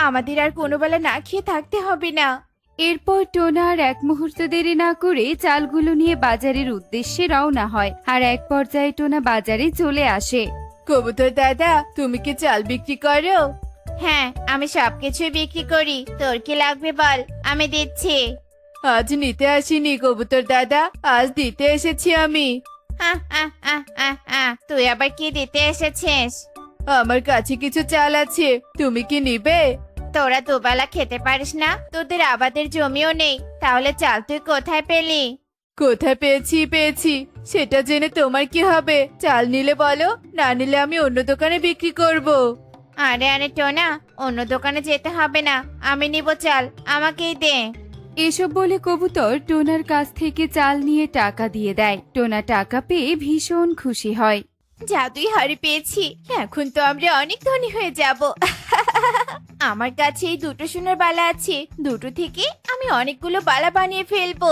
আমাদের আর কোনো বেলা না খেয়ে থাকতে হবে না। এরপর টোনা আর এক মুহূর্ত দেরি না করে চালগুলো নিয়ে বাজারের উদ্দেশ্যে রওনা হয়। আর এক পর্যায়ে টোনা বাজারে চলে আসে। কবুতর দাদা, তুমি কি চাল বিক্রি করো? হ্যাঁ, আমি সবকিছুই বিক্রি করি। তোর কি লাগবে বল, আমি দিচ্ছি। আজ নিতে আসিনি কবুতর দাদা, আজ দিতে এসেছি আমি। তুই আবার কি দিতে এসেছিস? আমার কাছে কিছু চাল আছে, তুমি কি নিবে? তোরা দুবেলা খেতে পারিস না, তোদের আবাদের জমিও নেই, তাহলে চাল তুই কোথায় পেলি? কোথায় পেয়েছি, সেটা জেনে তোমার কি হবে? চাল নিলে বলো, না নিলে আমি অন্য দোকানে বিক্রি করব। আরে টোনা, অন্য দোকানে যেতে হবে না, আমি নিব চাল, আমাকেই দে। এসব বলে কবুতর টোনার কাছ থেকে চাল নিয়ে টাকা দিয়ে দেয়। টোনা টাকা পেয়ে ভীষণ খুশি হয়। জাদুই হাড়ি পেয়েছি, এখন তো আমরা অনেক ধনী হয়ে যাব। আমার কাছে এই দুটো সোনার বালা আছে, দুটো থেকে আমি অনেকগুলো বালা বানিয়ে ফেলবো।